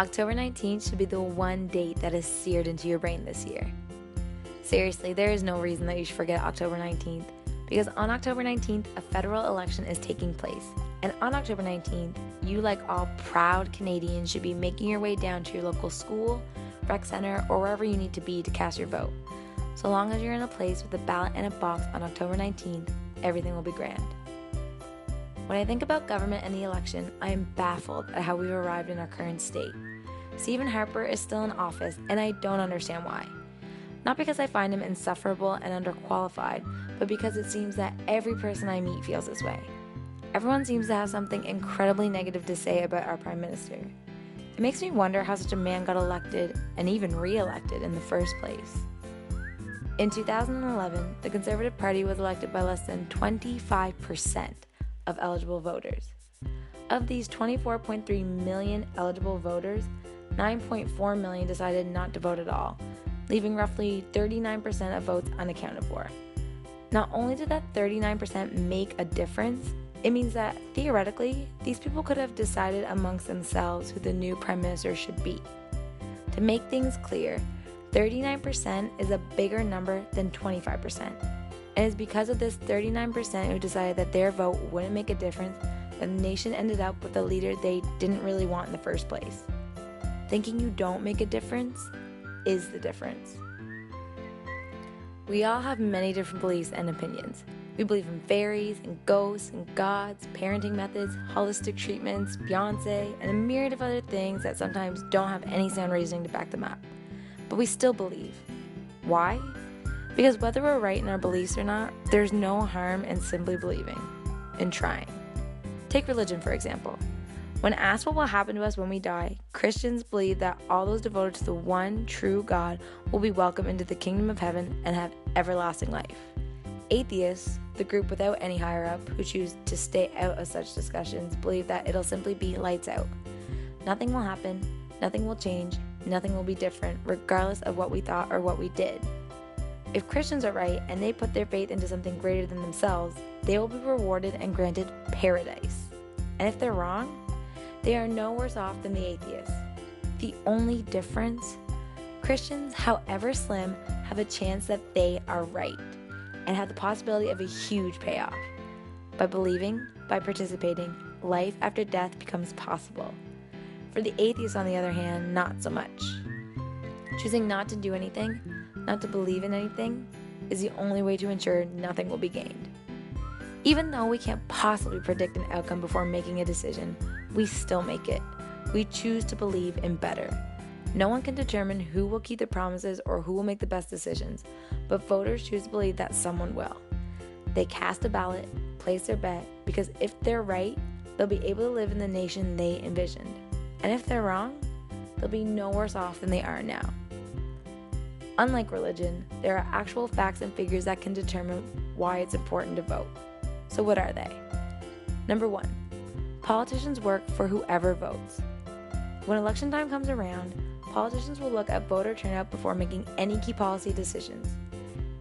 October 19th should be the one date that is seared into your brain this year. Seriously, there is no reason that you should forget October 19th, because on October 19th, a federal election is taking place. And on October 19th, you, like all proud Canadians, should be making your way down to your local school, rec center, or wherever you need to be to cast your vote. So long as you're in a place with a ballot and a box on October 19th, everything will be grand. When I think about government and the election, I am baffled at how we've arrived in our current state. Stephen Harper is still in office, and I don't understand why. Not because I find him insufferable and underqualified, but because it seems that every person I meet feels this way. Everyone seems to have something incredibly negative to say about our Prime Minister. It makes me wonder how such a man got elected and even re-elected in the first place. In 2011, the Conservative Party was elected by less than 25% of eligible voters. Of these 24.3 million eligible voters, 9.4 million decided not to vote at all, leaving roughly 39% of votes unaccounted for. Not only did that 39% make a difference, it means that, theoretically, these people could have decided amongst themselves who the new Prime Minister should be. To make things clear, 39% is a bigger number than 25%. And it's because of this 39% who decided that their vote wouldn't make a difference that the nation ended up with a leader they didn't really want in the first place. Thinking you don't make a difference is the difference. We all have many different beliefs and opinions. We believe in fairies and ghosts and gods, parenting methods, holistic treatments, Beyonce, and a myriad of other things that sometimes don't have any sound reasoning to back them up. But we still believe. Why? Because whether we're right in our beliefs or not, there's no harm in simply believing, in trying. Take religion, for example. When asked what will happen to us when we die, Christians believe that all those devoted to the one true God will be welcomed into the kingdom of heaven and have everlasting life. Atheists, the group without any higher up who choose to stay out of such discussions, believe that it'll simply be lights out. Nothing will happen, nothing will change, nothing will be different, regardless of what we thought or what we did. If Christians are right and they put their faith into something greater than themselves, they will be rewarded and granted paradise. And if they're wrong, they are no worse off than the atheists. The only difference? Christians, however slim, have a chance that they are right and have the possibility of a huge payoff. By believing, by participating, life after death becomes possible. For the atheists, on the other hand, not so much. Choosing not to do anything, not to believe in anything, is the only way to ensure nothing will be gained. Even though we can't possibly predict an outcome before making a decision, we still make it. We choose to believe in better. No one can determine who will keep their promises or who will make the best decisions, but voters choose to believe that someone will. They cast a ballot, place their bet, because if they're right, they'll be able to live in the nation they envisioned. And if they're wrong, they'll be no worse off than they are now. Unlike religion, there are actual facts and figures that can determine why it's important to vote. So what are they? Number 1, politicians work for whoever votes. When election time comes around, politicians will look at voter turnout before making any key policy decisions.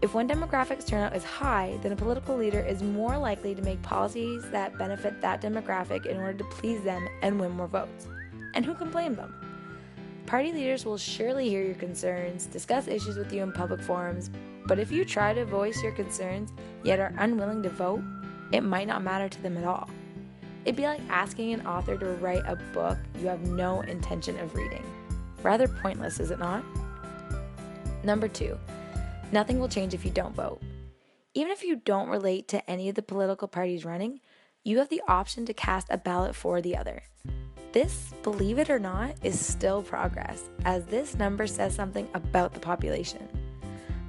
If one demographics turnout is high, then a political leader is more likely to make policies that benefit that demographic in order to please them and win more votes. And who can blame them? Party leaders will surely hear your concerns, discuss issues with you in public forums, but if you try to voice your concerns yet are unwilling to vote, it might not matter to them at all. It'd be like asking an author to write a book you have no intention of reading. Rather pointless, is it not? Number 2, nothing will change if you don't vote. Even if you don't relate to any of the political parties running, you have the option to cast a ballot for the other. This, believe it or not, is still progress, as this number says something about the population.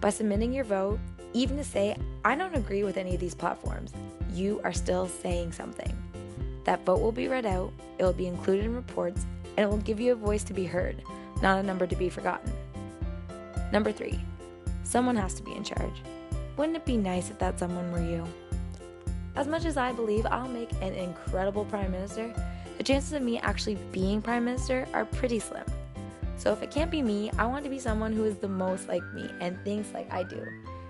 By submitting your vote, even to say, I don't agree with any of these platforms, you are still saying something. That vote will be read out, it will be included in reports, and it will give you a voice to be heard, not a number to be forgotten. Number 3, someone has to be in charge. Wouldn't it be nice if that someone were you? As much as I believe I'll make an incredible Prime Minister, the chances of me actually being Prime Minister are pretty slim. So if it can't be me, I want to be someone who is the most like me and thinks like I do.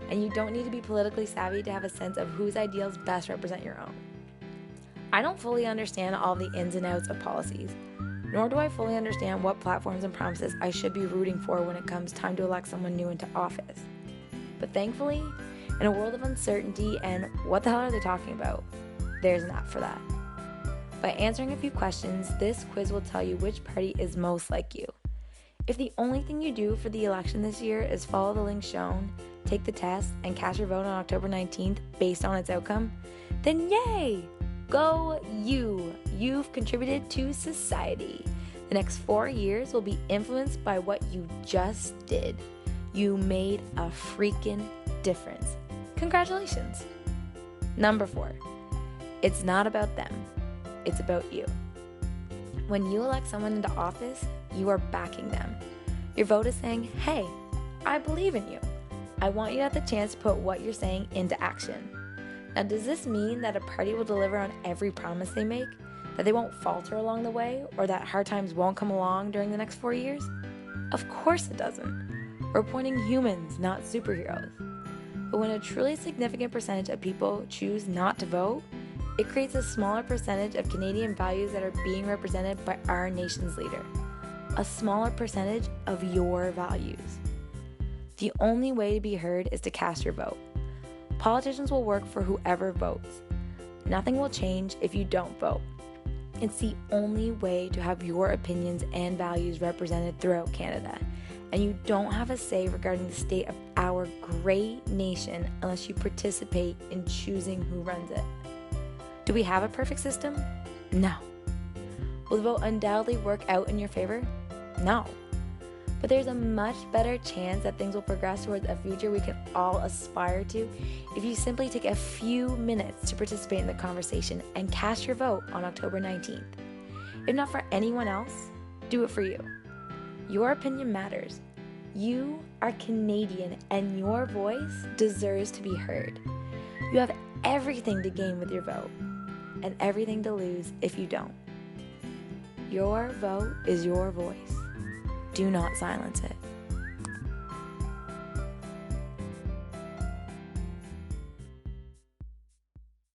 And you don't need to be politically savvy to have a sense of whose ideals best represent your own. I don't fully understand all the ins and outs of policies, nor do I fully understand what platforms and promises I should be rooting for when it comes time to elect someone new into office. But thankfully, in a world of uncertainty and what the hell are they talking about, there's an app for that. By answering a few questions, this quiz will tell you which party is most like you. If the only thing you do for the election this year is follow the link shown, take the test, and cast your vote on October 19th based on its outcome, then yay! Go you! You've contributed to society. The next 4 years will be influenced by what you just did. You made a freaking difference. Congratulations! Number 4. It's not about them. It's about you. When you elect someone into office, you are backing them. Your vote is saying, hey, I believe in you. I want you to have the chance to put what you're saying into action. Now, does this mean that a party will deliver on every promise they make? That they won't falter along the way? Or that hard times won't come along during the next 4 years? Of course it doesn't. We're appointing humans, not superheroes. But when a truly significant percentage of people choose not to vote, it creates a smaller percentage of Canadian values that are being represented by our nation's leader. A smaller percentage of your values. The only way to be heard is to cast your vote. Politicians will work for whoever votes. Nothing will change if you don't vote. It's the only way to have your opinions and values represented throughout Canada. And you don't have a say regarding the state of our great nation unless you participate in choosing who runs it. Do we have a perfect system? No. Will the vote undoubtedly work out in your favor? No. But there's a much better chance that things will progress towards a future we can all aspire to if you simply take a few minutes to participate in the conversation and cast your vote on October 19th. If not for anyone else, do it for you. Your opinion matters. You are Canadian and your voice deserves to be heard. You have everything to gain with your vote and everything to lose if you don't. Your vote is your voice. Do not silence it.